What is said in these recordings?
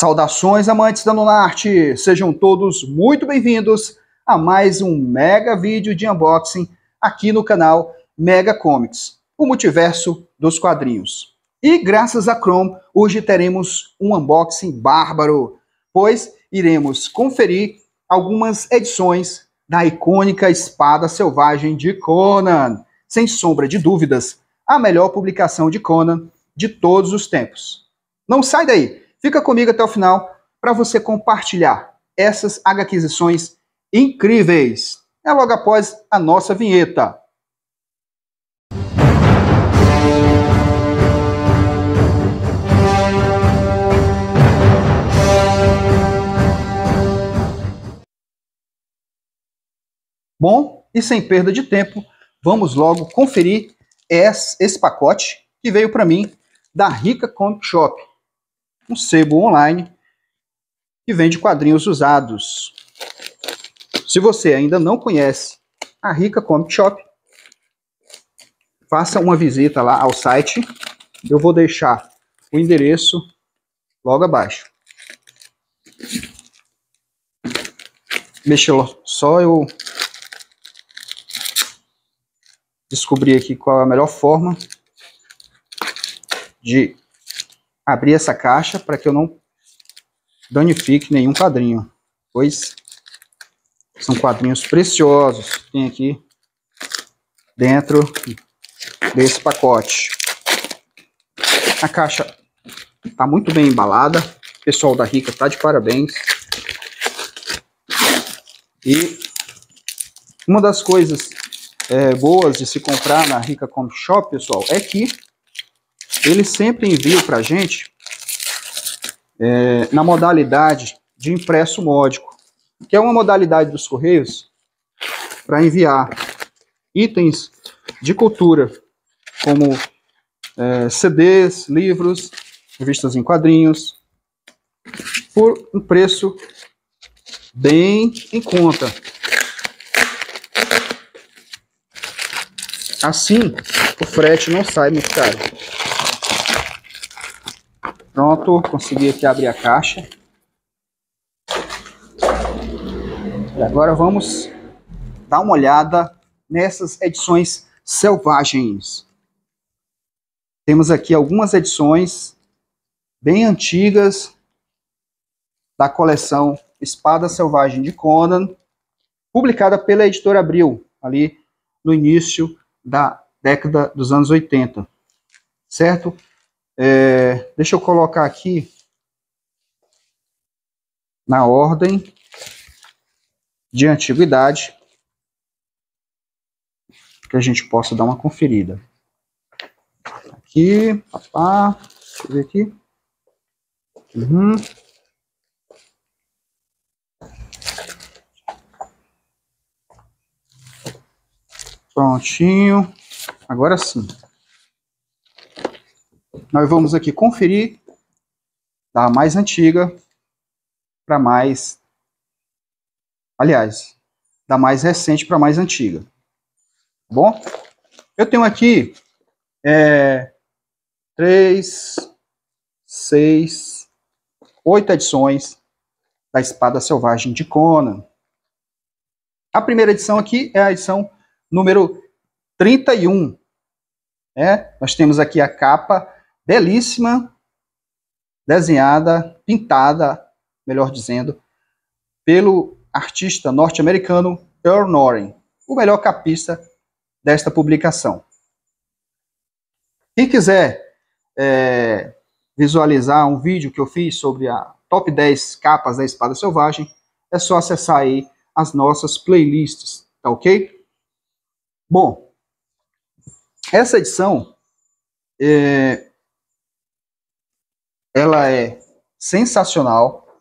Saudações, amantes da Lunarte! Sejam todos muito bem-vindos a mais um mega vídeo de unboxing aqui no canal Mega Comics, o multiverso dos quadrinhos. E graças a Chrome, hoje teremos um unboxing bárbaro, pois iremos conferir algumas edições da icônica Espada Selvagem de Conan. Sem sombra de dúvidas, a melhor publicação de Conan de todos os tempos. Não sai daí! Fica comigo até o final para você compartilhar essas aquisições incríveis. É logo após a nossa vinheta. Bom, e sem perda de tempo, vamos logo conferir esse pacote que veio para mim da Rica Comic Shop. Um sebo online que vende quadrinhos usados. Se você ainda não conhece a Rica Comic Shop, faça uma visita lá ao site. Eu vou deixar o endereço logo abaixo. Deixa só eu descobrir aqui qual é a melhor forma de abrir essa caixa para que eu não danifique nenhum quadrinho, pois são quadrinhos preciosos que tem aqui dentro desse pacote. A caixa está muito bem embalada, o pessoal da Rica está de parabéns. E uma das coisas boas de se comprar na Rica Comic Shop, pessoal, é que eles sempre enviam para a gente na modalidade de impresso módico, que é uma modalidade dos Correios para enviar itens de cultura, como CDs, livros, revistas em quadrinhos, por um preço bem em conta. Assim, o frete não sai muito caro. Pronto, consegui aqui abrir a caixa. E agora vamos dar uma olhada nessas edições selvagens. Temos aqui algumas edições bem antigas da coleção Espada Selvagem de Conan, publicada pela Editora Abril, ali no início da década dos anos 80, certo? Deixa eu colocar aqui na ordem de antiguidade, que a gente possa dar uma conferida. Aqui, papá, deixa eu ver aqui. Prontinho. Agora sim. Nós vamos aqui conferir da mais antiga para mais... Aliás, da mais recente para mais antiga. Tá bom? Eu tenho aqui 3, 6, 8 edições da Espada Selvagem de Conan. A primeira edição aqui é a edição número 31. Nós temos aqui a capa belíssima, desenhada, pintada, melhor dizendo, pelo artista norte-americano Earl Norrin, o melhor capista desta publicação. Quem quiser visualizar um vídeo que eu fiz sobre a top 10 capas da Espada Selvagem, é só acessar aí as nossas playlists, tá ok? Bom, essa edição ela é sensacional.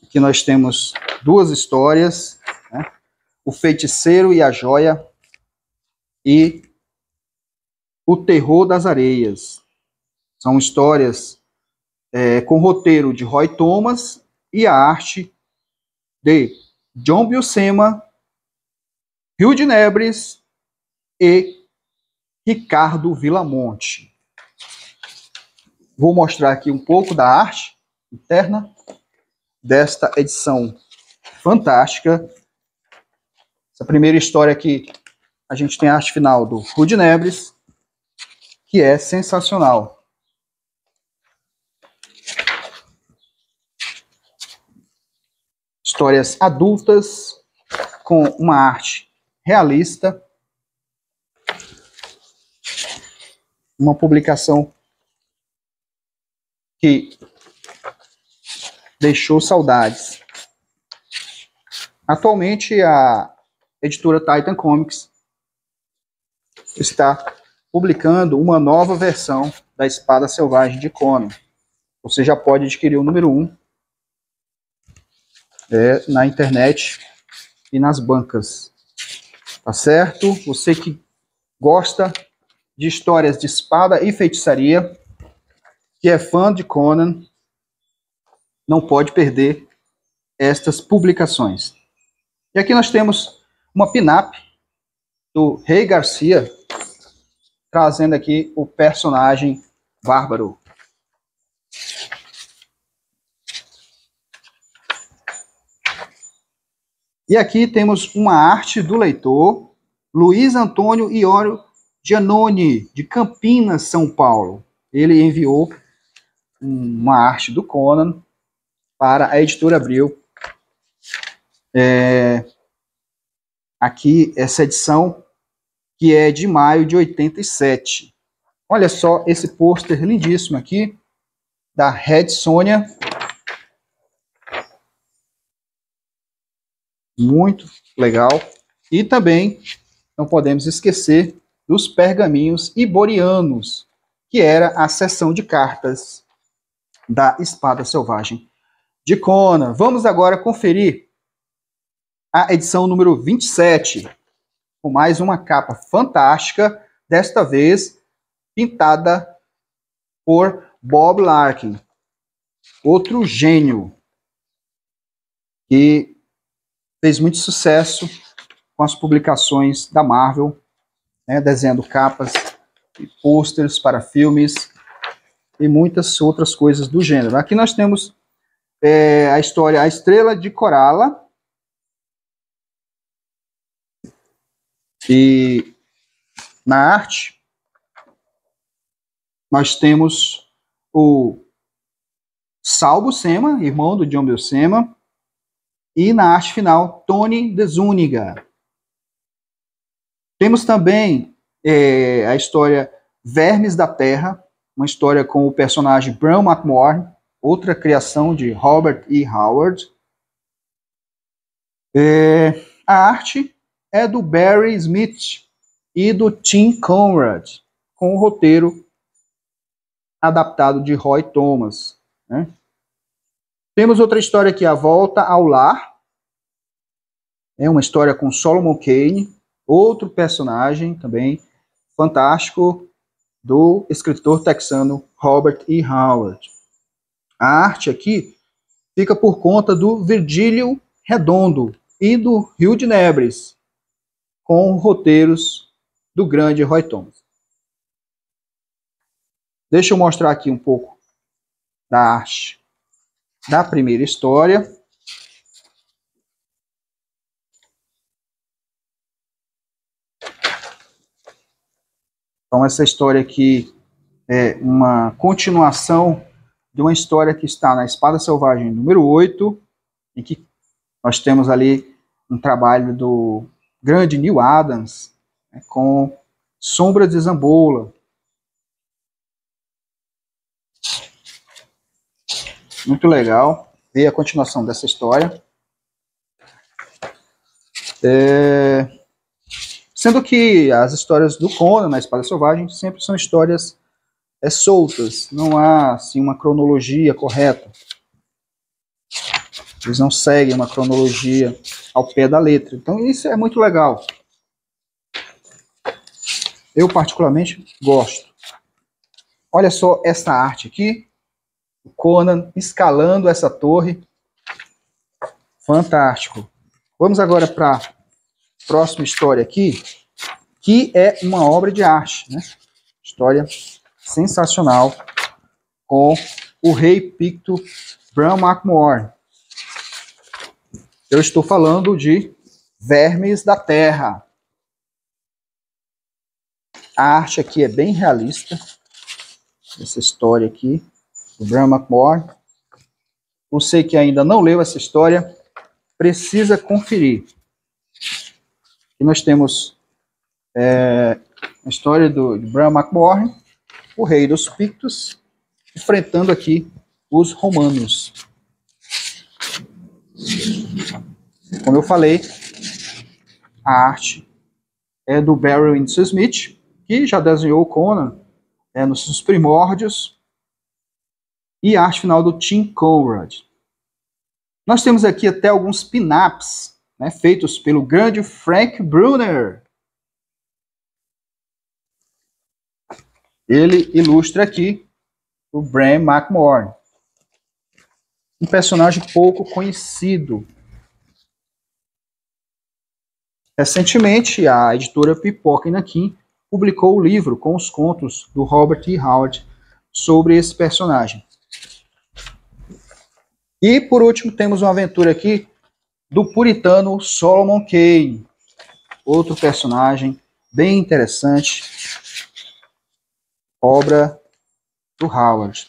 Aqui nós temos duas histórias, né? O Feiticeiro e a Joia e O Terror das Areias. São histórias com roteiro de Roy Thomas e a arte de John Buscema, Rio de Nebres e Ricardo Villamonte. Vou mostrar aqui um pouco da arte interna desta edição fantástica. Essa primeira história aqui, a gente tem a arte final do Rude Nebres, que é sensacional. Histórias adultas, com uma arte realista. Uma publicação que deixou saudades. Atualmente, a editora Titan Comics está publicando uma nova versão da Espada Selvagem de Conan. Você já pode adquirir o número 1 na internet e nas bancas. Tá certo? Você que gosta de histórias de espada e feitiçaria, que é fã de Conan, não pode perder estas publicações. E aqui nós temos uma pin-up do Rei Garcia, trazendo aqui o personagem Bárbaro. E aqui temos uma arte do leitor, Luiz Antônio Iorio Giannoni, de Campinas, São Paulo. Ele enviou uma arte do Conan para a editora Abril. Aqui, essa edição, que é de maio de 87. Olha só esse pôster lindíssimo aqui, da Red Sonja. Muito legal. E também não podemos esquecer dos pergaminhos iborianos, que era a seção de cartas da Espada Selvagem de Conan. Vamos agora conferir a edição número 27, com mais uma capa fantástica, desta vez pintada por Bob Larkin, outro gênio, que fez muito sucesso com as publicações da Marvel, desenhando capas e pôsteres para filmes e muitas outras coisas do gênero. Aqui nós temos a história A Estrela de Corala, e na arte nós temos o Sal Buscema, irmão do John Buscema, e na arte final Tony DeZuniga. Temos também a história Vermes da Terra, uma história com o personagem Bram McMorn, outra criação de Robert E. Howard. A arte é do Barry Smith e do Tim Conrad, com o roteiro adaptado de Roy Thomas. Temos outra história aqui, A Volta ao Lar. É uma história com Solomon Kane, outro personagem também fantástico do escritor texano Robert E. Howard. A arte aqui fica por conta do Virgílio Redondo e do Rude Nebres, com roteiros do grande Roy Thomas. Deixa eu mostrar aqui um pouco da arte da primeira história. Então, essa história aqui é uma continuação de uma história que está na Espada Selvagem número 8, em que nós temos ali um trabalho do grande Neil Adams, com Sombra de Zambola. Muito legal ver a continuação dessa história. Sendo que as histórias do Conan na Espada Selvagem sempre são histórias soltas, não há assim, uma cronologia correta. Eles não seguem uma cronologia ao pé da letra. Então isso é muito legal. Eu particularmente gosto. Olha só essa arte aqui. O Conan escalando essa torre. Fantástico. Vamos agora para a próxima história aqui, que é uma obra de arte, História sensacional, com o Rei Picto Bram McMore. Eu estou falando de Vermes da Terra. A arte aqui é bem realista. Essa história aqui, do Bram McMore. Você que ainda não leu essa história, precisa conferir. Aqui nós temos a história de Bram McMore, o rei dos Pictos, enfrentando aqui os romanos. Como eu falei, a arte é do Barry Windsor Smith, que já desenhou o Conan nos seus primórdios, e a arte final do Tim Conrad. Nós temos aqui até alguns pin-ups, né, feitos pelo grande Frank Brunner. Ele ilustra aqui o Bram McMore, um personagem pouco conhecido. Recentemente, a editora Pipoca e Nanquim publicou o livro com os contos do Robert E. Howard sobre esse personagem. E, por último, temos uma aventura aqui do puritano Solomon Kane, outro personagem bem interessante, obra do Howard.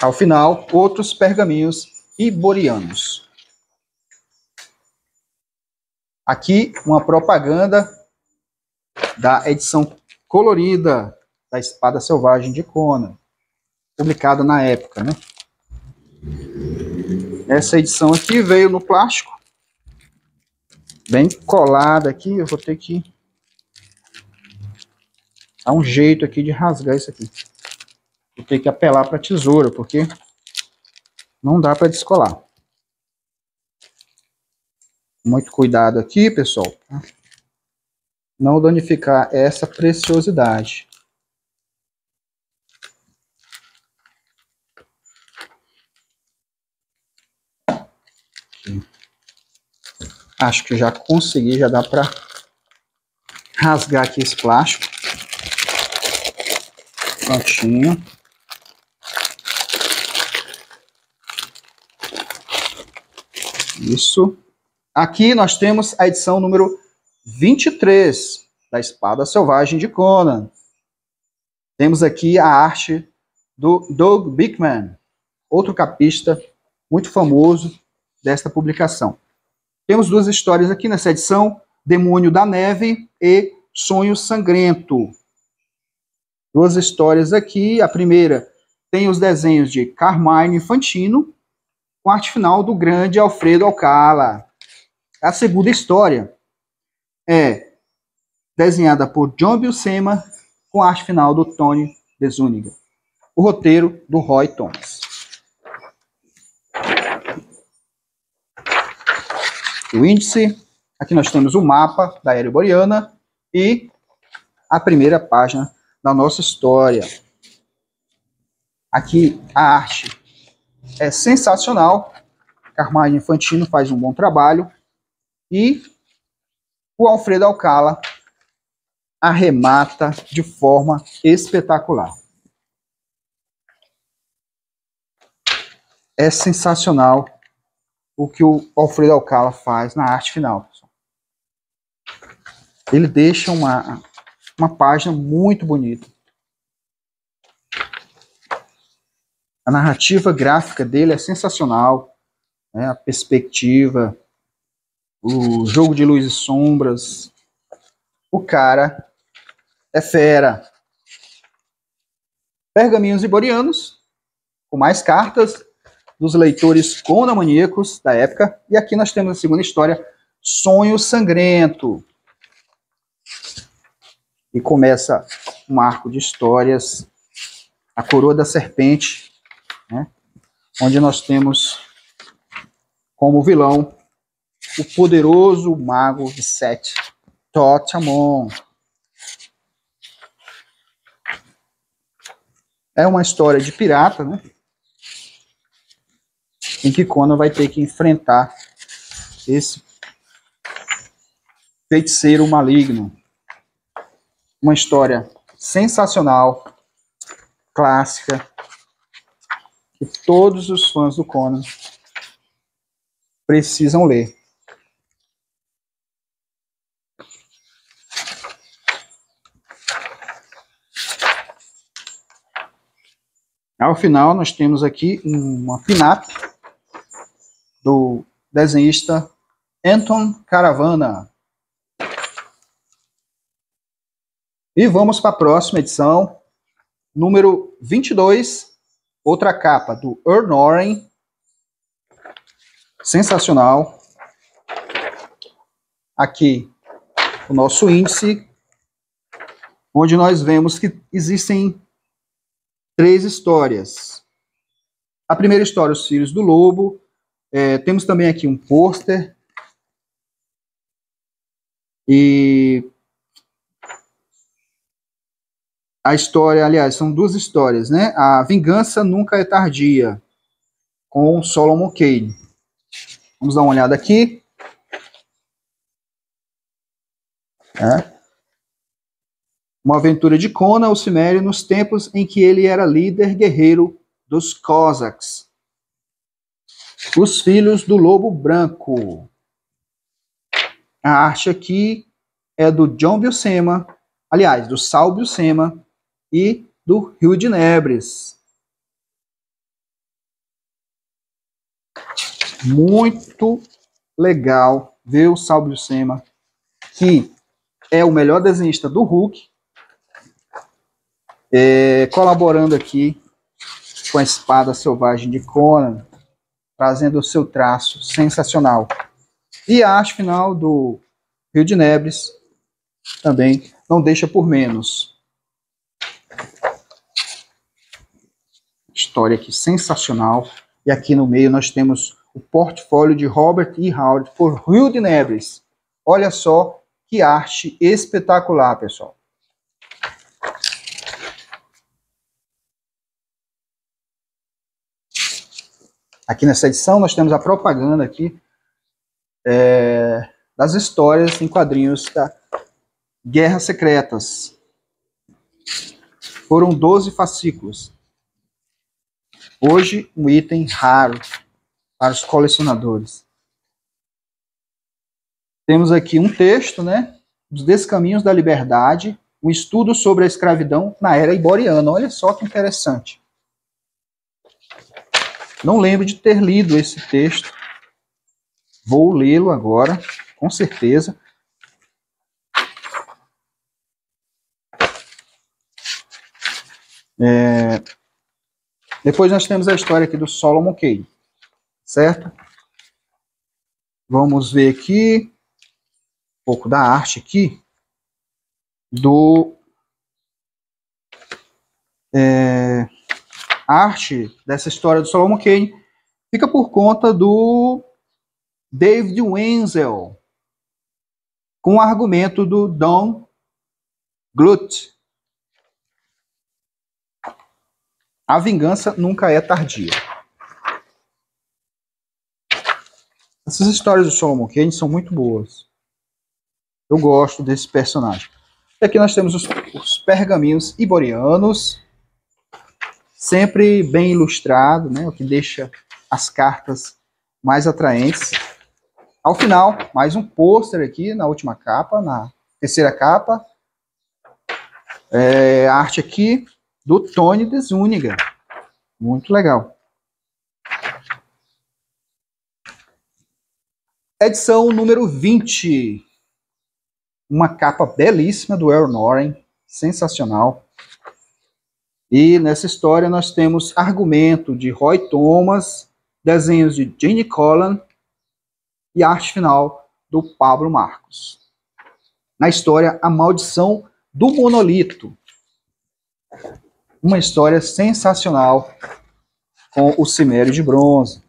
Ao final, outros pergaminhos iborianos. Aqui, uma propaganda da edição colorida da Espada Selvagem de Conan, publicada na época, né? Essa edição aqui veio no plástico, bem colada aqui. Eu vou ter que dar um jeito aqui de rasgar isso aqui. Vou ter que apelar para a tesoura, porque não dá para descolar. Muito cuidado aqui, pessoal. Não danificar essa preciosidade. Aqui. Acho que já consegui, já dá para rasgar aqui esse plástico. Prontinho. Isso. Aqui nós temos a edição número 23 da Espada Selvagem de Conan. Temos aqui a arte do Doug Bickman, outro capista muito famoso desta publicação. Temos duas histórias aqui nessa edição, Demônio da Neve e Sonho Sangrento. Duas histórias aqui. A primeira tem os desenhos de Carmine Infantino, com a arte final do grande Alfredo Alcala. A segunda história é desenhada por John Buscema, com a arte final do Tony De Zuniga. O roteiro do Roy Thomas. O índice, aqui nós temos o mapa da Era Iboriana e a primeira página da nossa história. Aqui a arte é sensacional. Carmine Infantino faz um bom trabalho. E o Alfredo Alcala arremata de forma espetacular. É sensacional o que o Alfredo Alcala faz na arte final, pessoal. Ele deixa uma página muito bonita. A narrativa gráfica dele é sensacional, né? A perspectiva, o jogo de luz e sombras. O cara é fera. Pergaminhos iborianos, com mais cartas dos leitores conamaníacos da época. E aqui nós temos a segunda história, Sonho Sangrento. E começa um arco de histórias, a Coroa da Serpente, né? Onde nós temos como vilão o poderoso mago de Sete, Totamon. É uma história de pirata, né? Em que Conan vai ter que enfrentar esse feiticeiro maligno. Uma história sensacional, clássica, que todos os fãs do Conan precisam ler. Ao final, nós temos aqui uma pin-up do desenhista Anton Caravana. E vamos para a próxima edição, número 22, outra capa do Earl Noreen, sensacional. Aqui o nosso índice, onde nós vemos que existem 3 histórias. A primeira história, Os Filhos do Lobo. Temos também aqui um pôster. E a história, aliás, são 2 histórias, né? A Vingança Nunca é Tardia, com Solomon Kane. Vamos dar uma olhada aqui. Uma aventura de Conan, o Cimério, nos tempos em que ele era líder guerreiro dos Cossacks. Os Filhos do Lobo Branco. A arte aqui é do John Buscema, aliás, do Sal Buscema e do Hugh de Nebres. Muito legal ver o Sal Buscema, que é o melhor desenhista do Hulk, colaborando aqui com a Espada Selvagem de Conan, trazendo o seu traço sensacional. E a arte final do Hugh de Nebres também não deixa por menos. História aqui sensacional. E aqui no meio nós temos o portfólio de Robert E. Howard por Hugh de Nebres. Olha só que arte espetacular, pessoal. Aqui nessa edição nós temos a propaganda aqui das histórias em quadrinhos da Guerras Secretas. Foram 12 fascículos. Hoje, um item raro para os colecionadores. Temos aqui um texto, né? Os Descaminhos da Liberdade, um estudo sobre a escravidão na era iboriana. Olha só que interessante. Não lembro de ter lido esse texto. Vou lê-lo agora, com certeza. Depois nós temos a história aqui do Solomon Kane, certo? Vamos ver aqui um pouco da arte aqui a arte dessa história do Solomon Kane fica por conta do David Wenzel, com o argumento do Don Glut. A Vingança Nunca é Tardia. Essas histórias do Solomon Kane são muito boas. Eu gosto desse personagem. E aqui nós temos os pergaminhos iborianos, sempre bem ilustrado, né, o que deixa as cartas mais atraentes. Ao final, mais um pôster aqui na última capa, na terceira capa. A arte aqui do Tony de Zúñiga. Muito legal. Edição número 20. Uma capa belíssima do Earl Noreen. Sensacional. E nessa história nós temos argumento de Roy Thomas, desenhos de Gene Colan e arte final do Pablo Marcos. Na história, A Maldição do Monolito. Uma história sensacional com o Cimério de Bronze.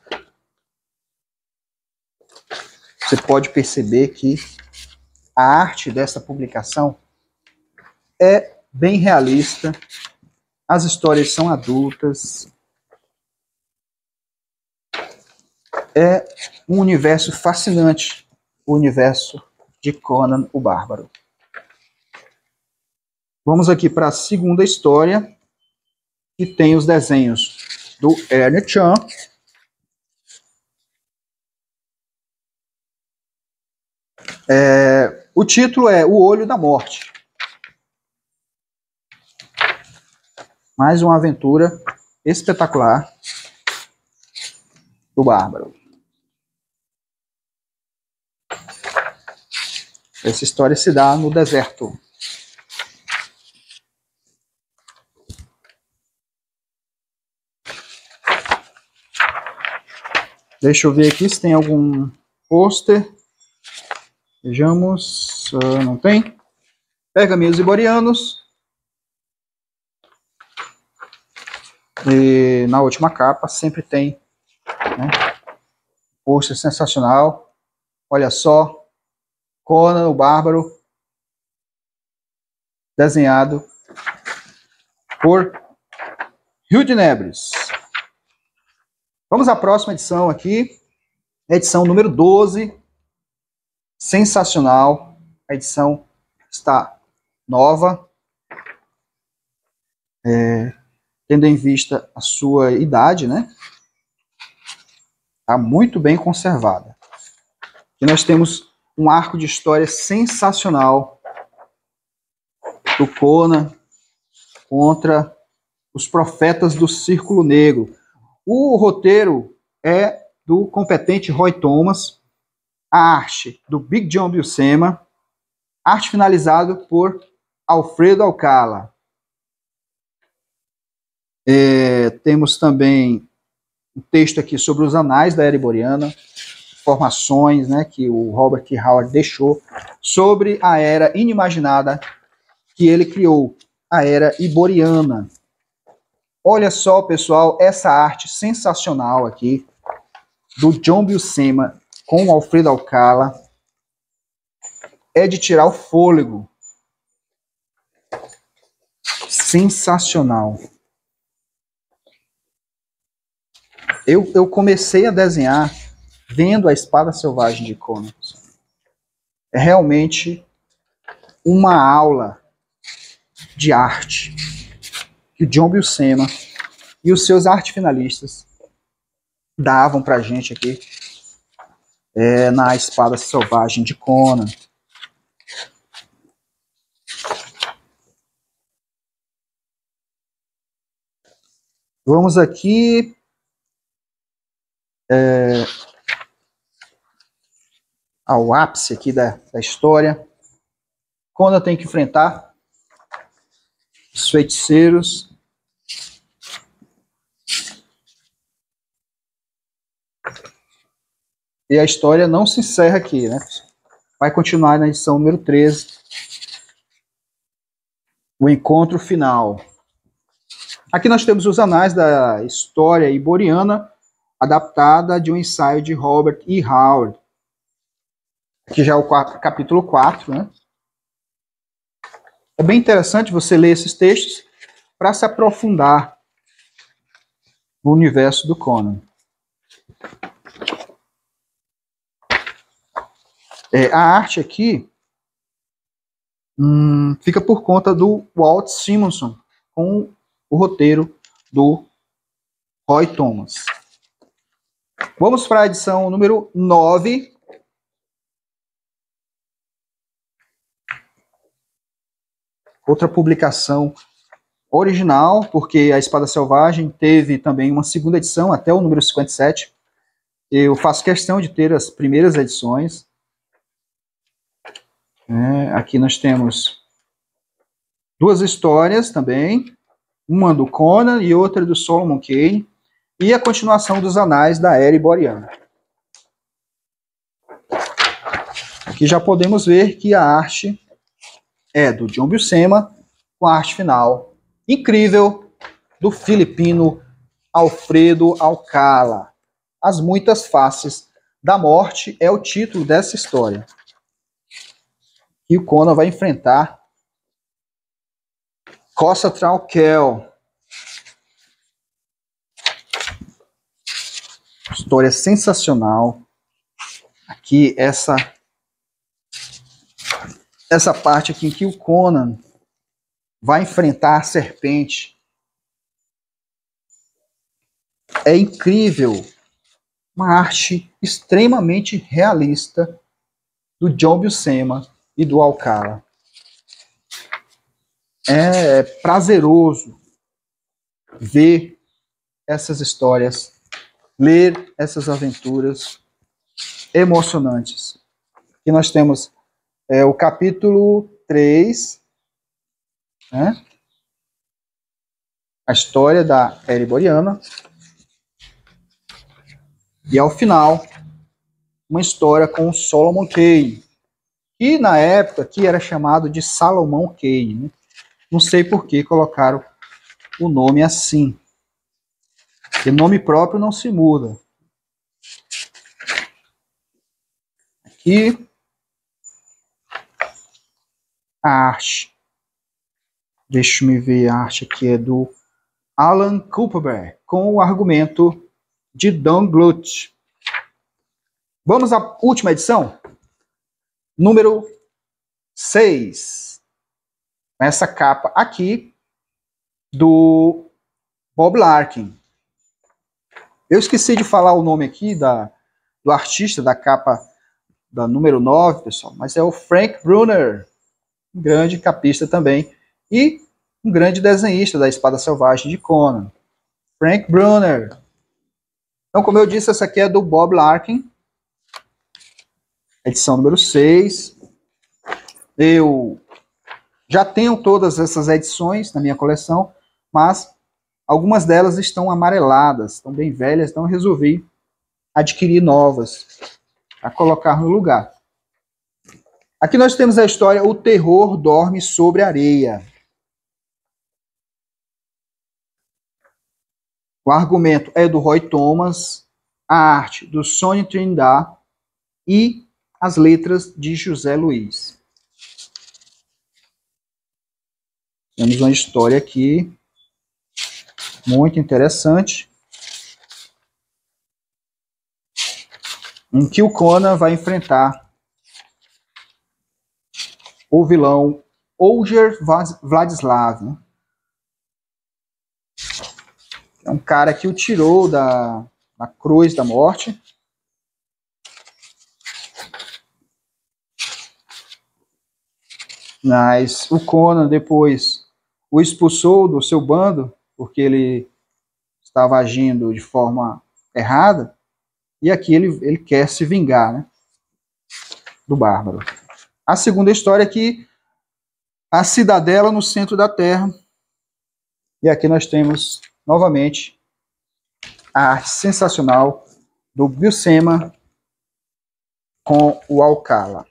Você pode perceber que a arte dessa publicação é bem realista. As histórias são adultas. É um universo fascinante, o universo de Conan o Bárbaro. Vamos aqui para a segunda história, que tem os desenhos do Ernie Chan. O título é O Olho da Morte. Mais uma aventura espetacular do Bárbaro. Essa história se dá no deserto. Deixa eu ver aqui se tem algum pôster. Vejamos. Não tem. Pergaminhos iborianos. E na última capa sempre tem, né, pôster sensacional. Olha só. Conan o Bárbaro. Desenhado por Rio de Nebres. Vamos à próxima edição aqui. Edição número 12. Sensacional. A edição está nova. Tendo em vista a sua idade, né? Está muito bem conservada. E nós temos um arco de história sensacional do Conan contra os profetas do Círculo Negro. O roteiro é do competente Roy Thomas, a arte do Big John Buscema, arte finalizado por Alfredo Alcala. Temos também um texto aqui sobre os anais da Era Iboriana, informações, né, que o Robert E. Howard deixou sobre a era inimaginada que ele criou, a Era Iboriana. Olha só, pessoal, essa arte sensacional aqui do John Buscema com o Alfredo Alcala é de tirar o fôlego. Sensacional. Eu comecei a desenhar vendo a Espada Selvagem de Conan. É realmente uma aula de arte que o John Buscema e os seus arte finalistas davam pra gente aqui na Espada Selvagem de Conan. Vamos aqui ao ápice aqui da história. Conan tem que enfrentar os feiticeiros. E a história não se encerra aqui, né? Vai continuar na edição número 13. O encontro final. Aqui nós temos os anais da história iboriana, adaptada de um ensaio de Robert E. Howard. Aqui já é o capítulo 4, né? É bem interessante você ler esses textos para se aprofundar no universo do Conan. A arte aqui fica por conta do Walt Simonson, com o roteiro do Roy Thomas. Vamos para a edição número 9. Outra publicação original, porque a Espada Selvagem teve também uma segunda edição, até o número 57. Eu faço questão de ter as primeiras edições. Aqui nós temos duas histórias também, uma do Conan e outra do Solomon Kane, e a continuação dos anais da Era Iboriana. Aqui já podemos ver que a arte é do John Buscema, com a arte final incrível do filipino Alfredo Alcala. As Muitas Faces da Morte é o título dessa história. E o Conan vai enfrentar Khosrow Khel. História sensacional. Aqui essa parte aqui em que o Conan vai enfrentar a serpente. É incrível. Uma arte extremamente realista do John Buscema e do Alcala. É prazeroso ver essas histórias, ler essas aventuras emocionantes. Aqui nós temos o capítulo 3, né? A história da Ereboriana. E ao final, uma história com o Solomon Kane, que na época aqui era chamado de Salomão Kane, né? Não sei por que colocaram o nome assim. O nome próprio não se muda. Aqui, a arte. Deixa eu ver, a arte aqui é do Alan Kuperberg, com o argumento de Don Bluth. Vamos à última edição? Número 6. Essa capa aqui do Bob Larkin. Eu esqueci de falar o nome aqui do artista da capa da número 9, pessoal, mas é o Frank Brunner, um grande capista também, e um grande desenhista da Espada Selvagem de Conan. Frank Brunner. Então, como eu disse, essa aqui é do Bob Larkin, edição número 6. Eu já tenho todas essas edições na minha coleção, mas algumas delas estão amareladas, estão bem velhas, então eu resolvi adquirir novas para colocar no lugar. Aqui nós temos a história O Terror Dorme sobre a Areia. O argumento é do Roy Thomas, a arte do Sonny Trindade e as letras de José Luiz. Temos uma história aqui muito interessante, em que o Conan vai enfrentar o vilão Olger Vladislav, né? É um cara que o tirou da cruz da morte. Mas o Conan depois o expulsou do seu bando, porque ele estava agindo de forma errada, e aqui ele quer se vingar, né, do bárbaro. A segunda história aqui, a cidadela no centro da terra, e aqui nós temos novamente a arte sensacional do Buscema com o Alcala.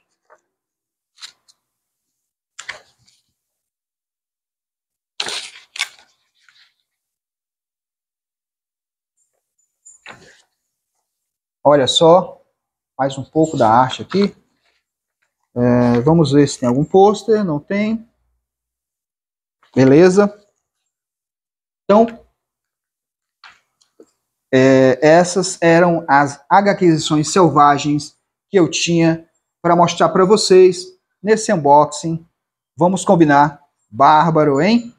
Olha só, mais um pouco da arte aqui. Vamos ver se tem algum pôster. Não tem. Beleza. Então, essas eram as HQições selvagens que eu tinha para mostrar para vocês nesse unboxing. Vamos combinar? Bárbaro, hein?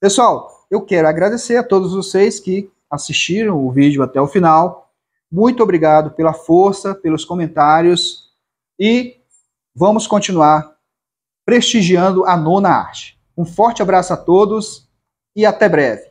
Pessoal, eu quero agradecer a todos vocês que assistiram o vídeo até o final. Muito obrigado pela força, pelos comentários e vamos continuar prestigiando a nona arte. Um forte abraço a todos e até breve.